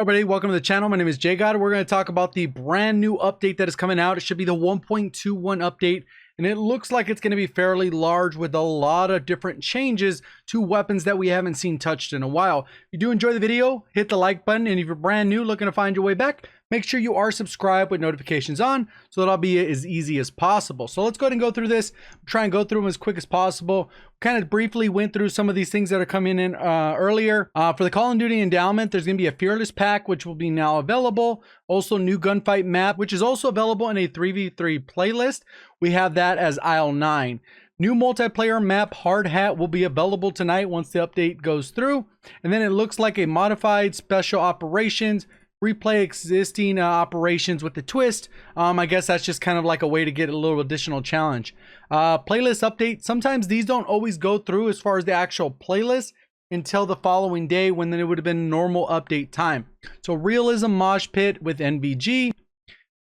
Everybody, welcome to the channel. My name is JGOD. We're going to talk about the brand new update that is coming out. It should be the 1.21 update, and it looks like it's going to be fairly large with a lot of different changes to weapons that we haven't seen touched in a while. If you do enjoy the video, hit the like button, and if you're brand new looking to find your way back, make sure you are subscribed with notifications on so that I'll be as easy as possible. So let's go ahead and go through this. Try and go through them as quick as possible. Kind of briefly went through some of these things that are coming in earlier. For the Call of Duty Endowment, there's going to be a Fearless pack, which will be now available. Also, new gunfight map, which is also available in a 3v3 playlist. We have that as aisle 9. New multiplayer map Hard Hat will be available tonight once the update goes through. And then it looks like a modified special operations replay existing operations with the twist. I guess that's just kind of like a way to get a little additional challenge. Playlist update. Sometimes these don't always go through as far as the actual playlist until the following day, when then it would have been normal update time. So Realism Mosh Pit with NVG.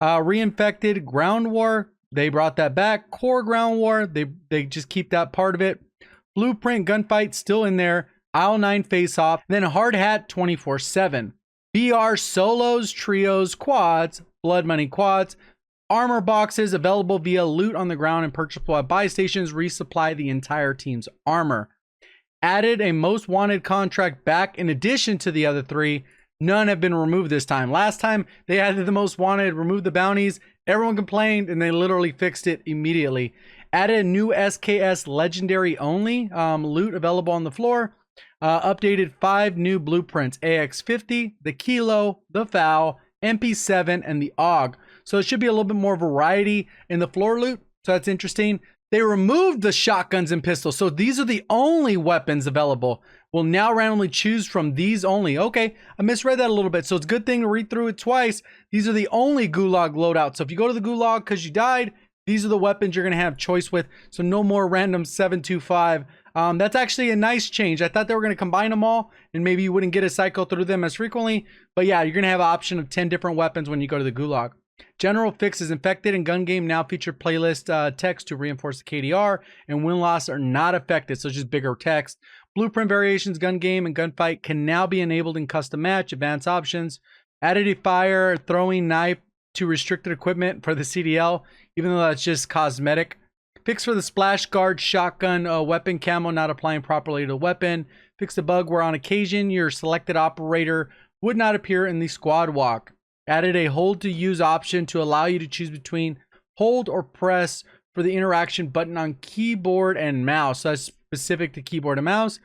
Reinfected Ground War. They brought that back. Core Ground War. They just keep that part of it. Blueprint Gunfight still in there. Aisle 9 Face Off. Then Hard Hat 24/7. BR solos, trios, quads, blood money quads, armor boxes available via loot on the ground and purchasable at buy stations, resupply the entire team's armor. Added a most wanted contract back in addition to the other three. None have been removed this time. Last time they added the most wanted, removed the bounties. Everyone complained and they literally fixed it immediately. Added a new SKS legendary only loot available on the floor. Updated 5 new blueprints: AX50, the Kilo, the FOW, MP7, and the AUG. So it should be a little bit more variety in the floor loot. So that's interesting. They removed the shotguns and pistols. So these are the only weapons available. We'll now randomly choose from these only. Okay, I misread that a little bit. So it's a good thing to read through it twice. These are the only Gulag loadouts. So if you go to the Gulag because you died, these are the weapons you're going to have choice with. So no more random 725. That's actually a nice change. I thought they were going to combine them all and maybe you wouldn't get a cycle through them as frequently. But yeah, you're going to have an option of 10 different weapons when you go to the Gulag. General fixes infected and gun game now feature playlist text to reinforce the KDR, and win-loss are not affected, so it's just bigger text. Blueprint variations, gun game, and gunfight can now be enabled in custom match. Advanced options. Added a fire throwing knife to restricted equipment for the CDL, even though that's just cosmetic. Fix for the splash guard shotgun weapon camo not applying properly to the weapon. Fix the bug where on occasion your selected operator would not appear in the squad walk. Added a hold to use option to allow you to choose between hold or press for the interaction button on keyboard and mouse. So that's specific to keyboard and mouse.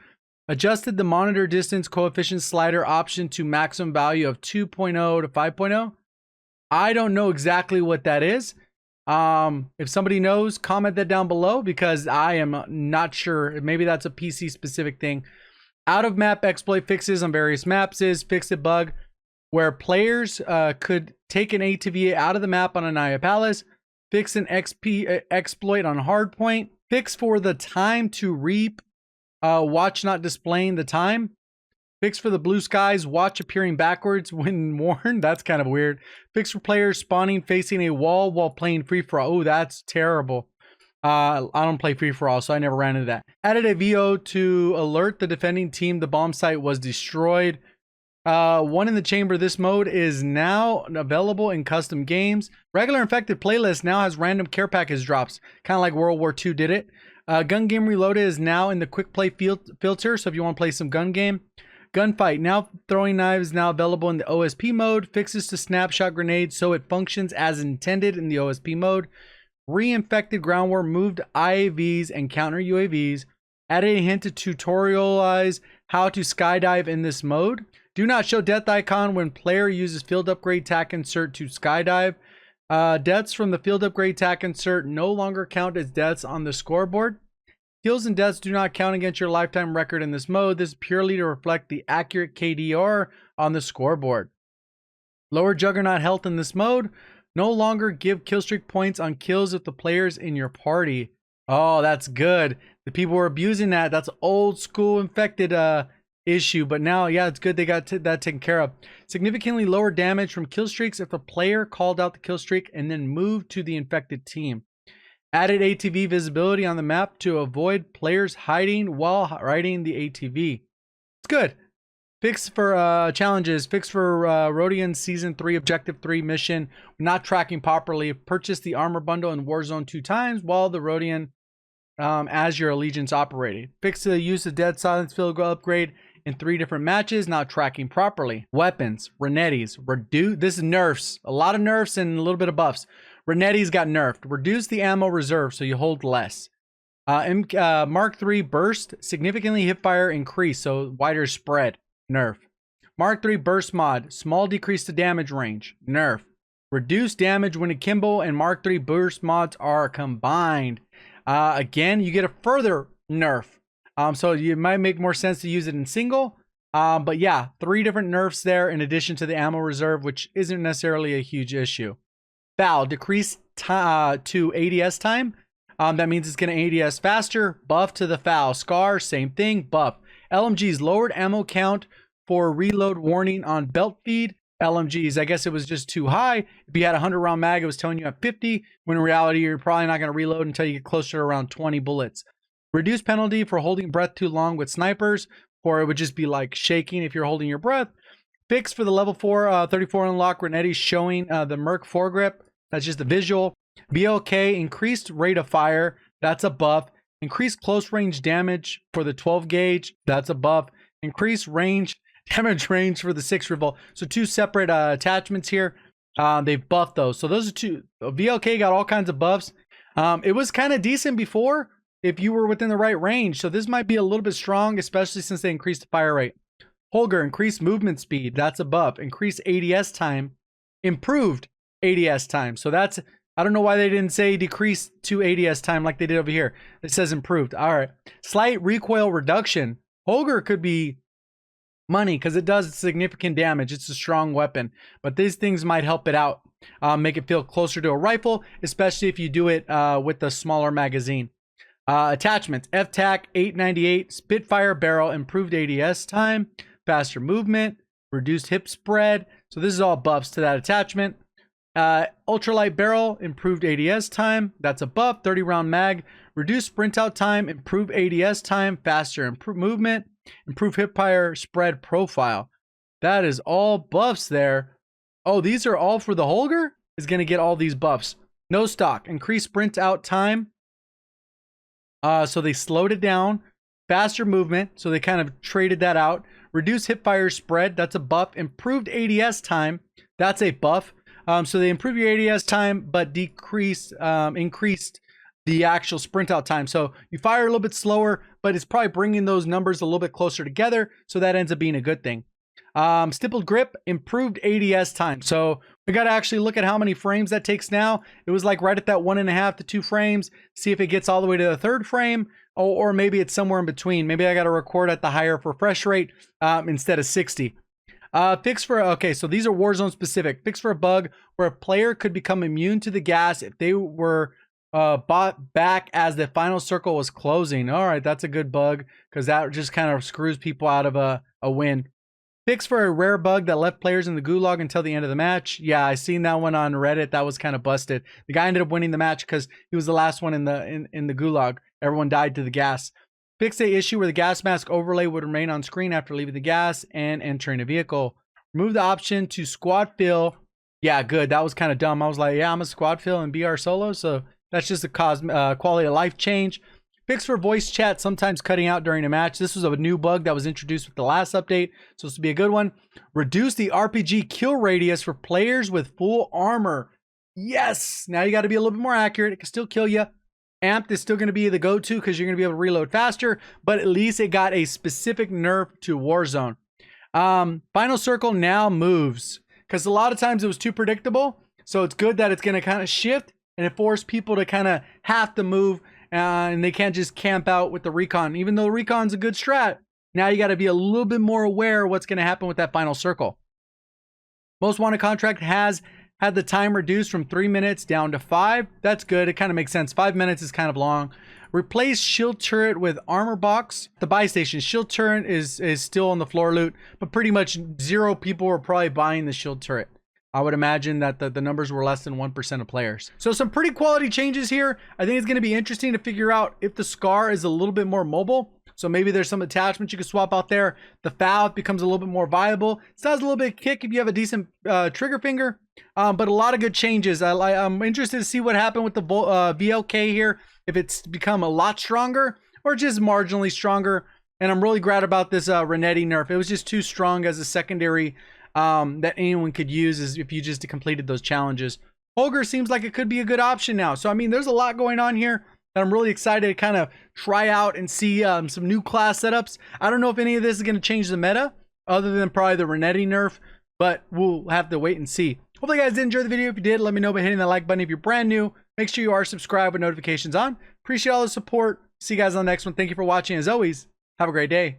Adjusted the monitor distance coefficient slider option to maximum value of 2.0 to 5.0. I don't know exactly what that is. If somebody knows, comment that down below because I am not sure. Maybe that's a PC specific thing. Out of map exploit fixes on various maps is fix a bug where players could take an ATV out of the map on Anaya Palace. Fix an exploit on Hardpoint. Fix for the time to reap. Watch not displaying the time. Fix for the blue skies, watch appearing backwards when worn. That's kind of weird. Fix for players spawning facing a wall while playing free-for-all. Oh, that's terrible. I don't play free-for-all, so I never ran into that. Added a VO to alert the defending team the bomb site was destroyed. One in the chamber. This mode is now available in custom games. Regular infected playlist now has random care package drops, kind of like World War II did it. Gun game reloaded is now in the quick play filter, so if you want to play some gun game. Gunfight now throwing knives now available in the OSP mode. Fixes to snapshot grenades so it functions as intended in the OSP mode. Reinfected ground war moved IAVs and counter UAVs. Added a hint to tutorialize how to skydive in this mode. Do not show death icon when player uses field upgrade tack insert to skydive. Deaths from the field upgrade tack insert no longer count as deaths on the scoreboard. Kills and deaths do not count against your lifetime record in this mode. This is purely to reflect the accurate KDR on the scoreboard. Lower Juggernaut health in this mode. No longer give killstreak points on kills if the players in your party. Oh, that's good. The people were abusing that. That's old school infected issue, but now, yeah, it's good they got that taken care of. Significantly lower damage from killstreaks if the player called out the killstreak and then moved to the infected team. Added ATV visibility on the map to avoid players hiding while riding the ATV. It's good. Fix for challenges. Fix for Rodian Season 3 Objective 3 mission. Not tracking properly. Purchase the armor bundle in Warzone 2 times while the Rodian as your allegiance operated. Fix the use of Dead Silence Field upgrade in 3 different matches, not tracking properly. Weapons, Renetti's, reduce, this is nerfs, a lot of nerfs and a little bit of buffs. Renetti's got nerfed. Reduce the ammo reserve so you hold less. Mark III burst, significantly hipfire increase, so wider spread, nerf. Mark III burst mod, small decrease to damage range, nerf. Reduce damage when akimbo and Mark III burst mods are combined. Again, you get a further nerf. So it might make more sense to use it in single. But yeah, 3 different nerfs there in addition to the ammo reserve, which isn't necessarily a huge issue. Foul, decrease to ADS time. That means it's going to ADS faster. Buff to the foul. Scar, same thing, buff. LMG's lowered ammo count for reload warning on belt feed. LMGs, I guess it was just too high. If you had a 100 round mag, it was telling you at 50, when in reality, you're probably not going to reload until you get closer to around 20 bullets. Reduce penalty for holding breath too long with snipers, or it would just be like shaking if you're holding your breath. Fix for the level 4 34 unlock Renetti showing the Merc foregrip. That's just a visual. BLK, increased rate of fire. That's a buff. Increased close range damage for the 12 gauge. That's a buff. Increased range, damage range for the 6 revolt. So 2 separate attachments here. They've buffed those. So those are 2. VLK got all kinds of buffs. It was kind of decent before if you were within the right range. So this might be a little bit strong, especially since they increased the fire rate. Holger, increased movement speed. That's a buff. Increased ADS time. Improved ADS time. So that's, I don't know why they didn't say decrease to ADS time like they did over here. It says improved. All right. Slight recoil reduction. Holger could be money because it does significant damage. It's a strong weapon, but these things might help it out. Make it feel closer to a rifle, especially if you do it with a smaller magazine. Attachments, FTAC 898, Spitfire barrel, improved ADS time, faster movement, reduced hip spread. So this is all buffs to that attachment. Ultralight barrel, improved ADS time. That's a buff. 30 round mag, reduced sprint out time, improved ADS time, faster improved movement, improved hip fire spread profile. That is all buffs there. Oh, these are all for the Holger? Is going to get all these buffs. No stock, increased sprint out time. So they slowed it down. Faster movement, so they kind of traded that out. Reduced hip fire spread, that's a buff. Improved ADS time, that's a buff. So they improved your ADS time, but increased the actual sprint out time. So you fire a little bit slower, but it's probably bringing those numbers a little bit closer together. So that ends up being a good thing. Stippled grip, improved ADS time. So we got to actually look at how many frames that takes now. It was like right at that 1.5 to 2 frames. See if it gets all the way to the 3rd frame, or maybe it's somewhere in between. Maybe I got to record at the higher refresh rate instead of 60. Fix for, okay, so these are Warzone specific. Fix for a bug where a player could become immune to the gas if they were bought back as the final circle was closing. All right, that's a good bug because that just kind of screws people out of a win. Fix for a rare bug that left players in the gulag until the end of the match. Yeah, I seen that one on Reddit. That was kind of busted. The guy ended up winning the match because he was the last one in the gulag. Everyone died to the gas. Fix a issue where the gas mask overlay would remain on screen after leaving the gas and entering a vehicle. Remove the option to squad fill. Yeah, good. That was kind of dumb. I was like, yeah, I'm a squad fill and BR solo, so that's just a quality of life change. Fix for voice chat, sometimes cutting out during a match. This was a new bug that was introduced with the last update, so this will be a good one. Reduce the RPG kill radius for players with full armor. Yes! Now you got to be a little bit more accurate. It can still kill you. Amped is still going to be the go-to because you're going to be able to reload faster, but at least it got a specific nerf to Warzone. Final circle now moves because a lot of times it was too predictable, so it's good that it's going to kind of shift and it forced people to kind of have to move. And they can't just camp out with the recon. Even though the recon's a good strat, now you got to be a little bit more aware of what's going to happen with that final circle. Most wanted contract has had the time reduced from 3 minutes down to 5. That's good. It kind of makes sense. 5 minutes is kind of long. Replace shield turret with armor box. The buy station shield turret is still on the floor loot, but pretty much 0 people were probably buying the shield turret. I would imagine that the numbers were less than 1% of players. So some pretty quality changes here. I think it's going to be interesting to figure out if the Scar is a little bit more mobile. So maybe there's some attachments you can swap out there. The valve becomes a little bit more viable. It still has a little bit of kick if you have a decent trigger finger, but a lot of good changes. I'm interested to see what happened with the VLK here, if it's become a lot stronger or just marginally stronger. And I'm really glad about this Renetti nerf. It was just too strong as a secondary that anyone could use as if you just completed those challenges. Holger seems like it could be a good option now. So, I mean, there's a lot going on here that I'm really excited to kind of try out and see some new class setups. I don't know if any of this is going to change the meta other than probably the Renetti nerf, but we'll have to wait and see. Hopefully you guys did enjoy the video. If you did, let me know by hitting that like button. If you're brand new, make sure you are subscribed with notifications on. Appreciate all the support. See you guys on the next one. Thank you for watching. As always, have a great day.